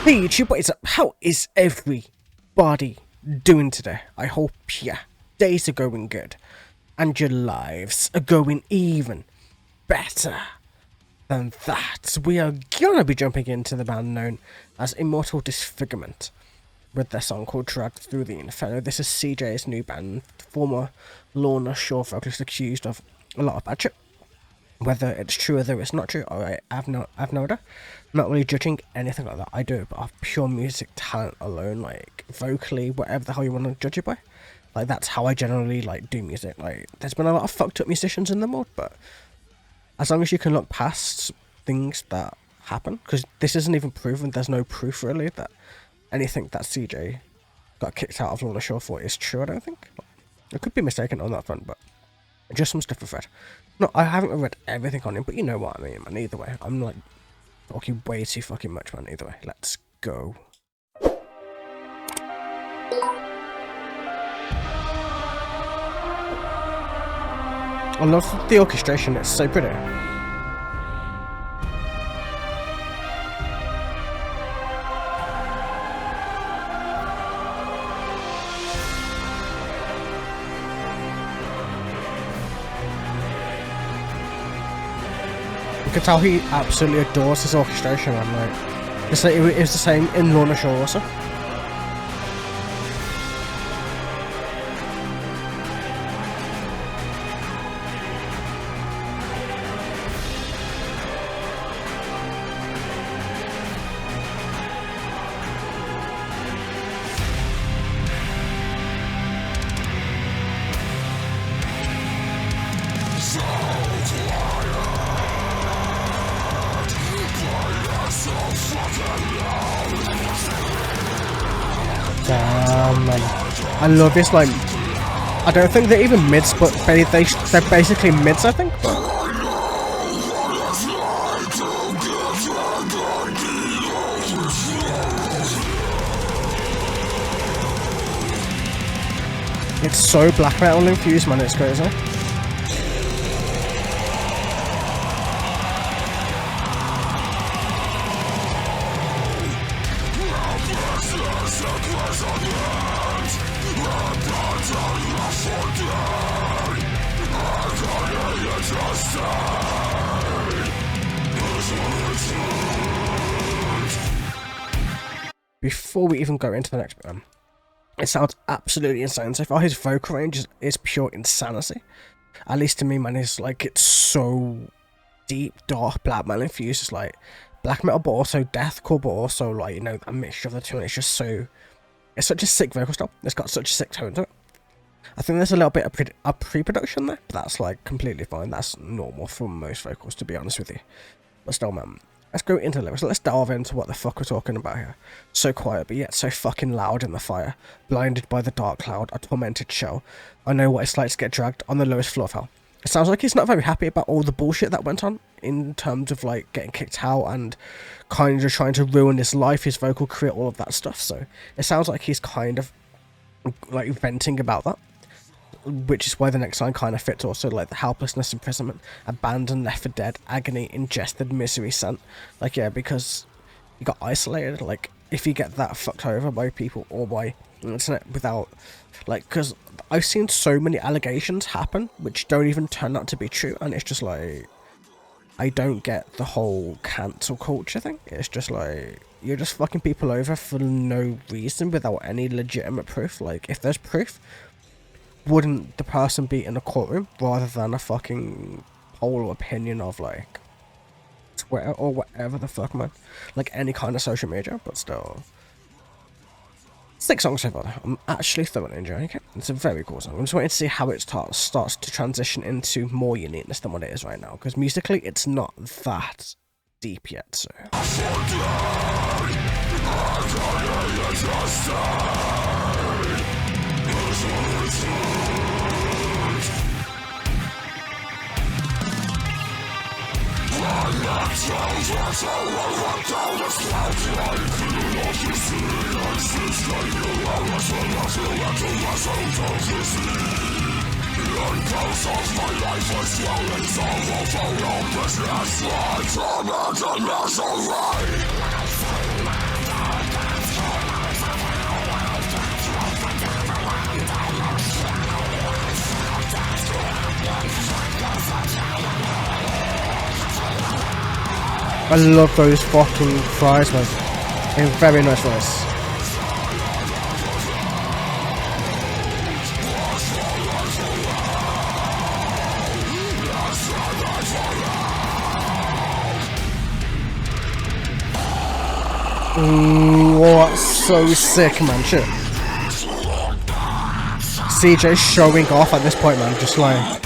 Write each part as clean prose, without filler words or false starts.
Hey YouTube, what is up? How is everybody doing today? I hope your days are going good and your lives are going even better than that. We are gonna be jumping into the band known as Immortal Disfigurement with their song called Dragged Through the Inferno. This is CJ's new band, former Lorna short vocalist accused of a lot of bad shit. Whether it's true or whether it's not true, I have no idea. I'm not really judging anything like that. I do it, but off pure music talent alone, like vocally, whatever the hell you want to judge it by. Like that's how I generally like do music. Like there's been a lot of fucked up musicians in the world, but as long as you can look past things that happen, because this isn't even proven. There's no proof really that anything that CJ got kicked out of Lorna Shore for is true. I don't think. I could be mistaken on that front, but just some stuff I've read. No, I haven't read everything on him, but you know what I mean, man. Either way, I'm like talking way too fucking much, man. Either way, let's go. I love the orchestration, it's so pretty. You can tell he absolutely adores his orchestration, man. Like, it's the same in Lorna Shore also. Damn, man. I love this, like, I don't think they're even mids, but they're basically mids, I think, but it's so black metal infused, man, it's crazy. Before we even go into the next bit, it sounds absolutely insane. So far, his vocal range is pure insanity. At least to me, man, it's like it's so deep, dark, black metal infused. It's like black metal, but also deathcore, but also like, you know, a mixture of the two. And it's just so, it's such a sick vocal style. It's got such a sick tone to it. I think there's a little bit of pre-production there, but that's like completely fine. That's normal for most vocals, to be honest with you. But still, man, let's go into the lyrics. Let's delve into what the fuck we're talking about here. So quiet, but yet so fucking loud in the fire. Blinded by the dark cloud, a tormented shell. I know what it's like to get dragged on the lowest floor of hell. It sounds like he's not very happy about all the bullshit that went on in terms of like getting kicked out and kind of trying to ruin his life, his vocal career, all of that stuff. So it sounds like he's kind of like venting about that. Which is why the next line kind of fits also, like the helplessness, imprisonment, abandoned, left for dead, agony, ingested, misery sent. Like, yeah, because you got isolated. Like, if you get that fucked over by people or by the internet without, like, because I've seen so many allegations happen which don't even turn out to be true, and it's just like, I don't get the whole cancel culture thing. It's just like, you're just fucking people over for no reason without any legitimate proof. Like, if there's proof, wouldn't the person be in a courtroom rather than a fucking poll or opinion of like Twitter or whatever the fuck, man? Like any kind of social media, but still. 6 songs so far. I'm actually thoroughly enjoying it. It's a very cool song. I'm just waiting to see how it starts to transition into more uniqueness than what it is right now, because musically it's not that deep yet, so. I love those fucking cries, man. In very nice voice. Ooh, oh, that's so sick, man. Shit. CJ showing off at this point, man. Just like.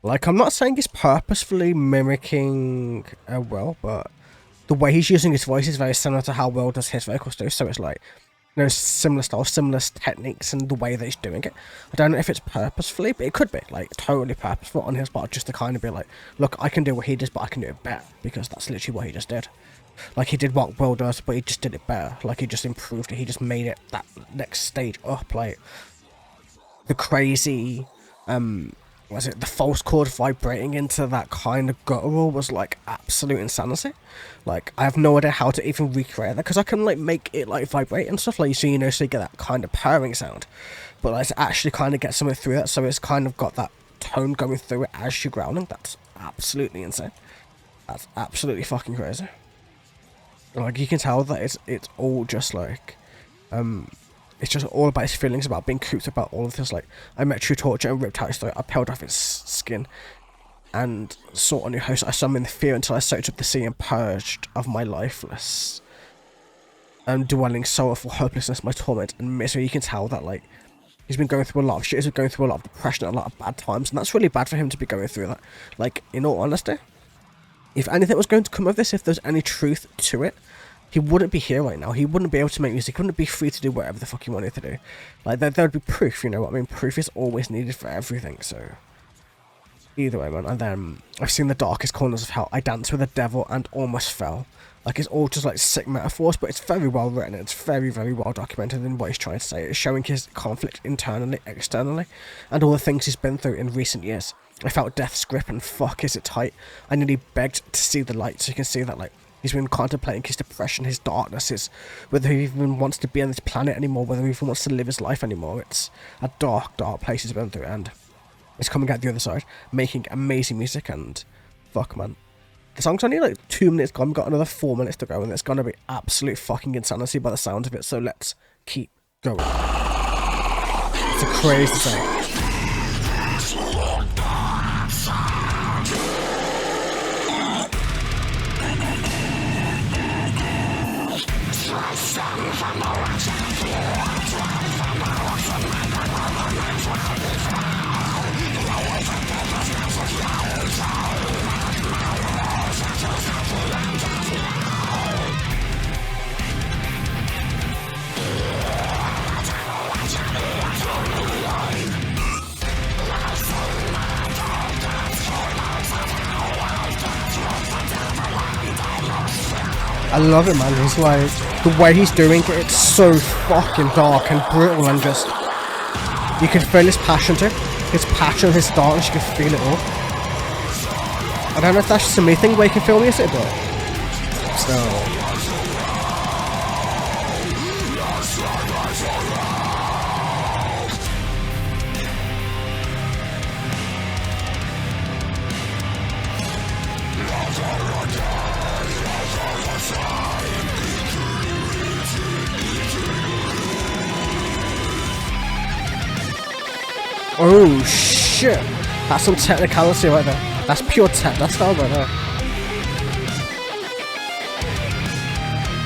Like, I'm not saying he's purposefully mimicking Will, but the way he's using his voice is very similar to how Will does his vocals do, so it's like, you know, similar styles, similar techniques, and the way that he's doing it. I don't know if it's purposefully, but it could be, like, totally purposeful on his part, just to kind of be like, look, I can do what he does, but I can do it better, because that's literally what he just did. Like, he did what Will does, but he just did it better. Like, he just improved it, he just made it that next stage up, like, the crazy, was it the false chord vibrating into that kind of guttural was like absolute insanity. Like, I have no idea how to even recreate that, because I can like make it like vibrate and stuff, like, so you know, so you get that kind of purring sound, but like to actually kind of get something through that, so it's kind of got that tone going through it as you're growling. That's absolutely insane. That's absolutely fucking crazy. Like, you can tell that it's all just like it's just all about his feelings, about being cooped, about all of this. Like, I met true torture and ripped out his throat. I peeled off his skin and sought a new host. I summoned the fear until I soaked up the sea and purged of my lifeless and dwelling sorrowful hopelessness, my torment and misery. You can tell that, like, he's been going through a lot of shit. He's been going through a lot of depression and a lot of bad times, and that's really bad for him to be going through that. Like, in all honesty, if anything was going to come of this, if there's any truth to it, he wouldn't be here right now. He wouldn't be able to make music. He wouldn't be free to do whatever the fuck he wanted to do. Like, there would be proof, you know what I mean? Proof is always needed for everything, so... Either way, man. And then, I've seen the darkest corners of hell. I danced with the devil and almost fell. Like, it's all just, like, sick metaphors, but it's very well written. It's very, very well documented in what he's trying to say. It's showing his conflict internally, externally, and all the things he's been through in recent years. I felt death's grip, and fuck, is it tight. I nearly begged to see the light, so you can see that, like, he's been contemplating his depression, his darkness, his whether he even wants to be on this planet anymore, whether he even wants to live his life anymore. It's a dark, dark place he's been through, and it's coming out the other side, making amazing music, and fuck, man. The song's only like 2 minutes gone, we've got another 4 minutes to go, and it's gonna be absolute fucking insanity by the sound of it, so let's keep going. It's a crazy thing. I love it, man. He's like, the way he's doing it, it's so fucking dark and brutal, and just, you can feel his passion too. His passion, his darkness, you can feel it all. I don't know if that's just a me thing where you can feel music, but still. Oh shit! That's some technicality right there. That's pure tech. That's style right there.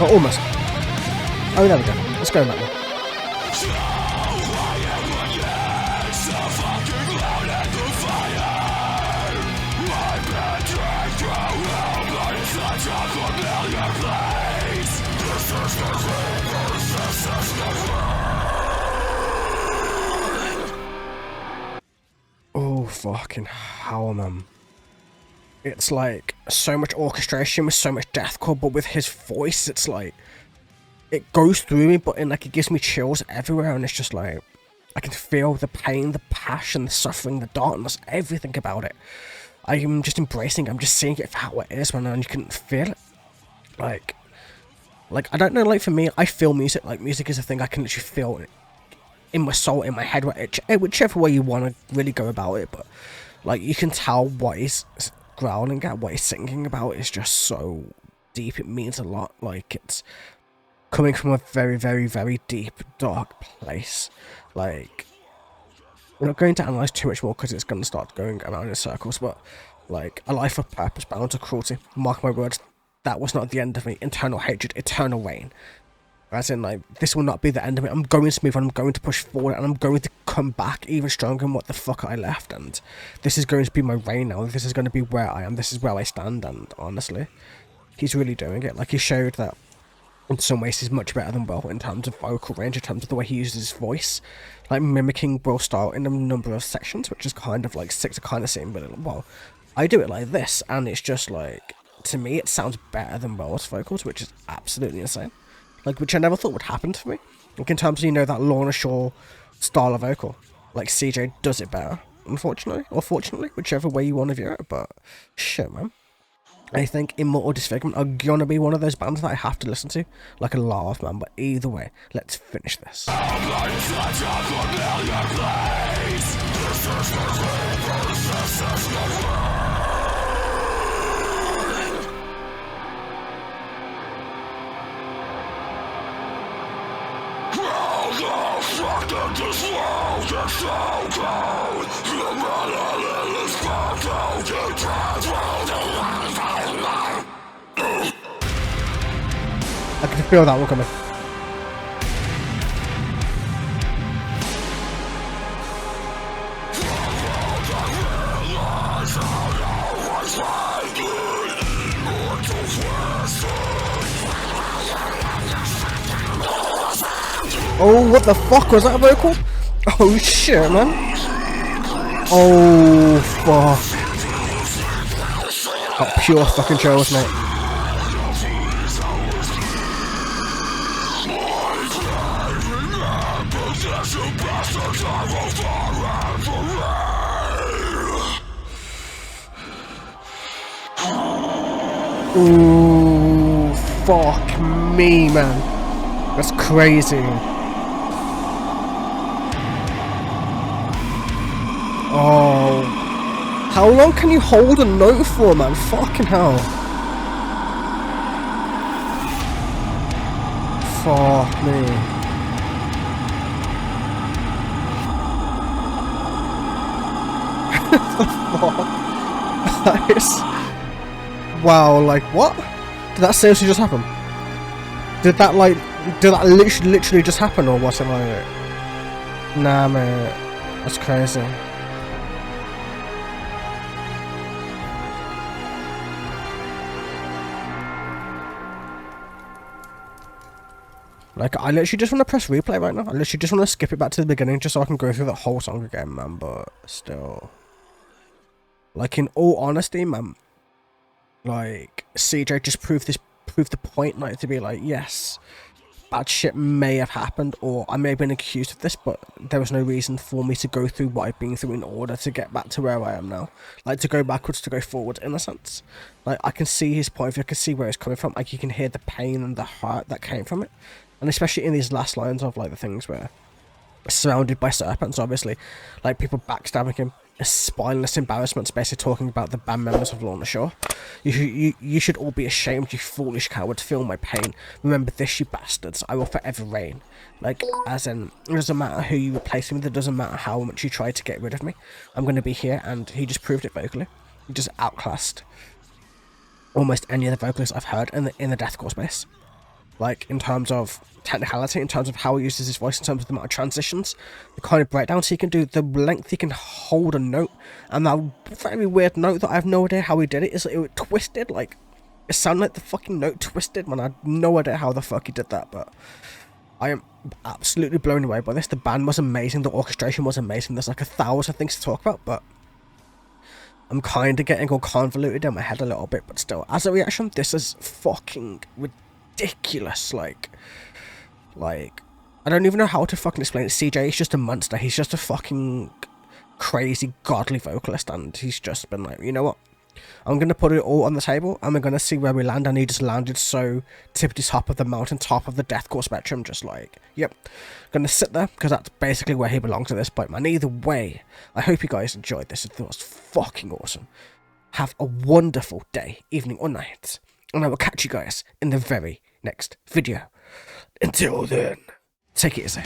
Oh, almost. Oh, there we go. Let's go that way. Oh, fucking hell, man. It's like so much orchestration with so much deathcore, but with his voice, it's like, it goes through me, but like, it gives me chills everywhere, and it's just like, I can feel the pain, the passion, the suffering, the darkness, everything about it. I'm just embracing it, I'm just seeing it for how it is, man, and you can feel it. Like, Like, I don't know, like, for me, I feel music. Like, music is a thing I can literally feel in my soul, in my head, whichever way you want to really go about it. But, like, you can tell what he's growling at, what he's singing about is just so deep. It means a lot. Like, it's coming from a very, very, very deep, dark place. Like, we're not going to analyse too much more because it's going to start going around in circles, but, like, a life of purpose, bound to cruelty. Mark my words, that was not the end of me. Internal hatred, eternal reign. As in, like, this will not be the end of it. I'm going to move on, I'm going to push forward, and I'm going to come back even stronger than what the fuck I left, and this is going to be my reign now. This is going to be where I am. This is where I stand, and honestly, he's really doing it. Like, he showed that in some ways he's much better than Will in terms of vocal range, in terms of the way he uses his voice, like mimicking Will's style in a number of sections, which is kind of like sick to kind of see him, but well, I do it like this, and it's just like, to me, it sounds better than Will's vocals, which is absolutely insane. Like, which I never thought would happen to me. Like, in terms of, you know, that Lorna Shaw style of vocal. Like, CJ does it better, unfortunately. Or fortunately, whichever way you want to view it. But, shit, man. I think Immortal Disfigurement are gonna be one of those bands that I have to listen to. Like a laugh, man. But either way, let's finish this. I can feel that one coming. Oh, what the fuck was that vocal? Oh shit, man. Oh fuck. Got pure fucking chills, mate. Ooh, fuck me, man. That's crazy. Oh, how long can you hold a note for, man? Fucking hell. Fuck me. The fuck? That is... Wow, like, what? Did that seriously just happen? Did that literally just happen, or was it like... Nah, man. That's crazy. Like, I literally just want to press replay right now. I literally just want to skip it back to the beginning just so I can go through the whole song again, man. But still, like, in all honesty, man, like, CJ just proved the point, like, to be like, yes, bad shit may have happened, or I may have been accused of this, but there was no reason for me to go through what I've been through in order to get back to where I am now. Like, to go backwards, to go forward, in a sense. Like, I can see his point of view, I can see where it's coming from. Like, you can hear the pain and the hurt that came from it. And especially in these last lines of, like, the things where surrounded by serpents, obviously, like, people backstabbing him, spineless embarrassments, basically talking about the band members of Lorna Shaw. You should all be ashamed, you foolish cowards. Feel my pain. Remember this, you bastards. I will forever reign. Like, as in, it doesn't matter who you replace me with, it doesn't matter how much you try to get rid of me. I'm going to be here, and he just proved it vocally. He just outclassed almost any of the vocalists I've heard in the deathcore space. Like, in terms of technicality, in terms of how he uses his voice, in terms of the amount of transitions, the kind of breakdowns he can do, the length he can hold a note, and that very weird note that I have no idea how he did it. It twisted, like, it sounded like the fucking note twisted, man. I had no idea how the fuck he did that, but I am absolutely blown away by this. The band was amazing, the orchestration was amazing. There's like 1,000 things to talk about, but I'm kind of getting all convoluted in my head a little bit, but still, as a reaction, this is fucking ridiculous. Like, I don't even know how to fucking explain it. CJ is just a monster. He's just a fucking crazy, godly vocalist, and he's just been like, you know what? I'm going to put it all on the table, and we're going to see where we land. And he just landed so tippity top of the mountain, top of the deathcore spectrum, just like, yep. Going to sit there, because that's basically where he belongs at this point, man. Either way, I hope you guys enjoyed this. It was fucking awesome. Have a wonderful day, evening, or night, and I will catch you guys in the very next video. Until then, take it easy.